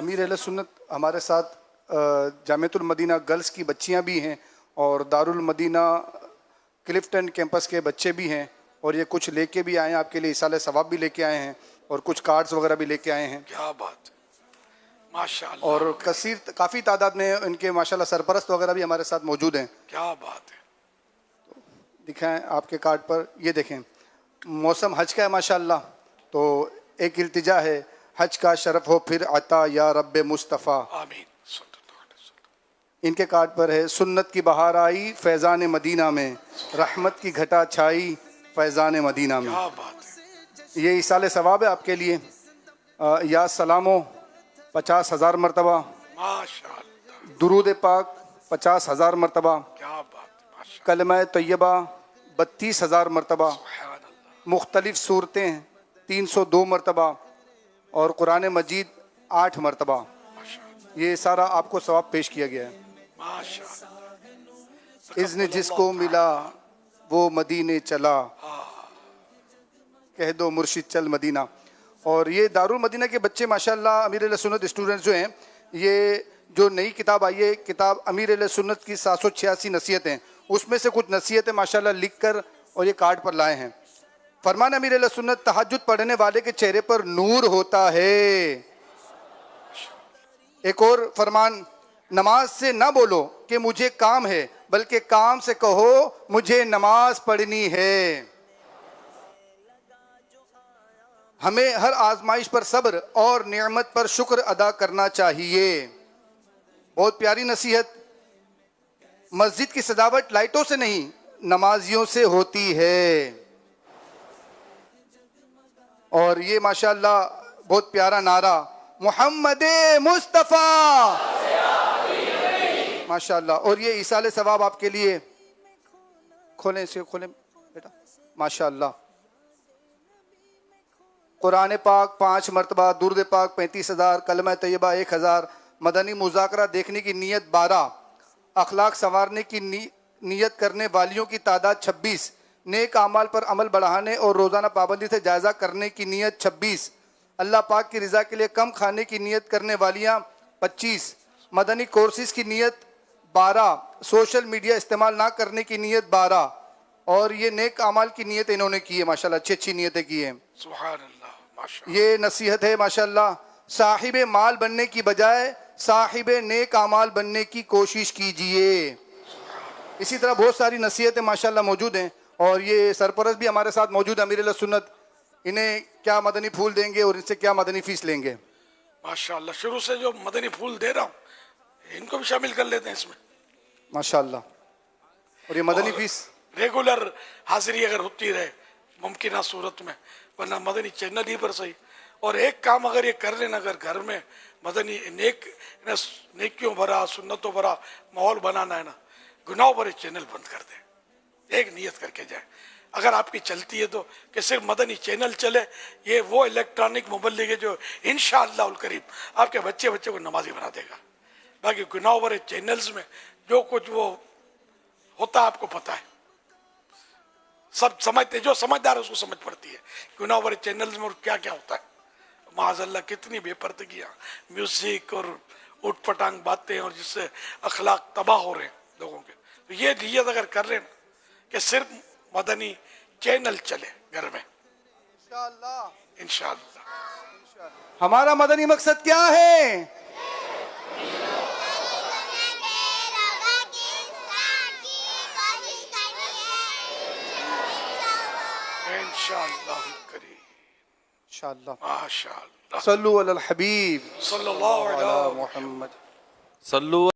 امیر اہل سنت ہمارے ساتھ جامعۃ المدینہ گرلز کی بچیاں بھی ہیں اور دارالمدینہ کلفٹن کیمپس کے بچے بھی ہیں، اور یہ کچھ لے کے بھی آئے ہیں آپ کے لیے، ایصال ثواب بھی لے کے آئے ہیں اور کچھ کارڈز وغیرہ بھی لے کے آئے ہیں. کیا بات ہے، ماشاءاللہ. اور کافی تعداد میں ان کے ماشاءاللہ سرپرست وغیرہ بھی ہمارے ساتھ موجود ہیں. کیا بات ہے. دکھائیں آپ کے کارڈ پر، یہ دیکھیں موسم حج کا ہے ماشاءاللہ، تو ایک التجا ہے حج کا شرف ہو پھر عطا یا رب مصطفیٰ. آمین. ان کے کارڈ پر ہے سنت کی بہار آئی فیضان مدینہ میں، رحمت کی گھٹا چھائی فیضان مدینہ میں. کیا بات ہے. یہ ایصال ثواب ہے آپ کے لیے. یا سلامو 50,000 مرتبہ، ماشاءاللہ. درود پاک 50,000 مرتبہ، کیا بات ہے. ماشاءاللہ. کلمہ طیبہ 32,000 مرتبہ، سبحان اللہ. مختلف صورتیں 302 مرتبہ، اور قرآن مجید 8 مرتبہ. ماشاءاللہ. یہ سارا آپ کو ثواب پیش کیا گیا ہے. ماشاءاللہ. اذن جس کو ملا وہ مدینے چلا، کہہ دو مرشد چل مدینہ. اور یہ دارالمدینہ کے بچے ماشاءاللہ امیر اہل سنت اسٹوڈنٹس جو ہیں، یہ جو نئی کتاب آئی ہے کتاب امیر اہل سنت کی 786 نصیحتیں، اس میں سے کچھ نصیحتیں ماشاءاللہ لکھ کر اور یہ کارڈ پر لائے ہیں. فرمان امیر اہل سنت، تہجد پڑھنے والے کے چہرے پر نور ہوتا ہے. ایک اور فرمان، نماز سے نہ بولو کہ مجھے کام ہے، بلکہ کام سے کہو مجھے نماز پڑھنی ہے. ہمیں ہر آزمائش پر صبر اور نعمت پر شکر ادا کرنا چاہیے. بہت پیاری نصیحت. مسجد کی سجاوٹ لائٹوں سے نہیں نمازیوں سے ہوتی ہے. اور یہ ماشاءاللہ بہت پیارا نعرہ، محمد مصطفیٰ ماشاءاللہ. اور یہ ایصال ثواب آپ کے لیے، کھولیں اسے، کھولیں بیٹا ماشاءاللہ. قرآن پاک 5 مرتبہ، درود پاک 35,000، کلمہ طیبہ 1,000، مدنی مذاکرہ دیکھنے کی نیت 12، اخلاق سنوارنے کی نیت کرنے والیوں کی تعداد 26، نیک اعمال پر عمل بڑھانے اور روزانہ پابندی سے جائزہ کرنے کی نیت 26، اللہ پاک کی رضا کے لیے کم کھانے کی نیت کرنے والیاں 25، مدنی کورسز کی نیت 12، سوشل میڈیا استعمال نہ کرنے کی نیت 12، اور یہ نیک اعمال کی نیت انہوں نے کی ہے ماشاءاللہ، اچھی نیتیں کی ہیں. سبحان اللہ. ماشاءاللہ. یہ نصیحت ہے ماشاءاللہ، صاحب مال بننے کی بجائے صاحب نیک اعمال بننے کی کوشش کیجئے. اسی طرح بہت ساری نصیحتیں ماشاءاللہ موجود ہیں. اور یہ سرپرست بھی ہمارے ساتھ موجود ہے امیر اہل سنت، انہیں کیا مدنی پھول دیں گے اور ان سے کیا مدنی فیس لیں گے. ماشاءاللہ. شروع سے جو مدنی پھول دے رہا ہوں ان کو بھی شامل کر لیتے ہیں اس میں ماشاءاللہ. اور یہ مدنی فیس ریگولر حاضری اگر ہوتی رہے ممکنہ صورت میں، ورنہ مدنی چینل ہی پر صحیح. اور ایک کام اگر یہ کر لینا، اگر گھر میں مدنی نیکیوں بھرا سنتوں بھرا ماحول بنانا ہے نا، گناہوں پر چینل بند کر دیں. ایک نیت کر کے جائیں اگر آپ کی چلتی ہے تو، کہ صرف مدنی چینل چلے. یہ وہ الیکٹرانک مبلغ ہے جو انشاءاللہ الکریم آپ کے بچے کو نمازی بنا دے گا. باقی گناہوں بھرے چینلز میں جو کچھ وہ ہوتا آپ کو پتہ ہے، سب سمجھتے، جو سمجھدار ہے اس کو سمجھ پڑتی ہے گناہ بھرے چینلز میں اور کیا کیا ہوتا ہے. معاذ اللہ کتنی بے پردگیاں، میوزک اور اٹھ پٹانگ باتیں، اور جس سے اخلاق تباہ ہو رہے ہیں لوگوں کے. تو یہ نیت اگر کر رہے ہیں کہ صرف مدنی چینل چلے گھر میں انشاءاللہ. ہمارا مدنی مقصد کیا ہے؟ انشاءاللہ کریم. انشاءاللہ. ماشاءاللہ. صلو علی الحبیب صلی اللہ علیہ محمد. صلو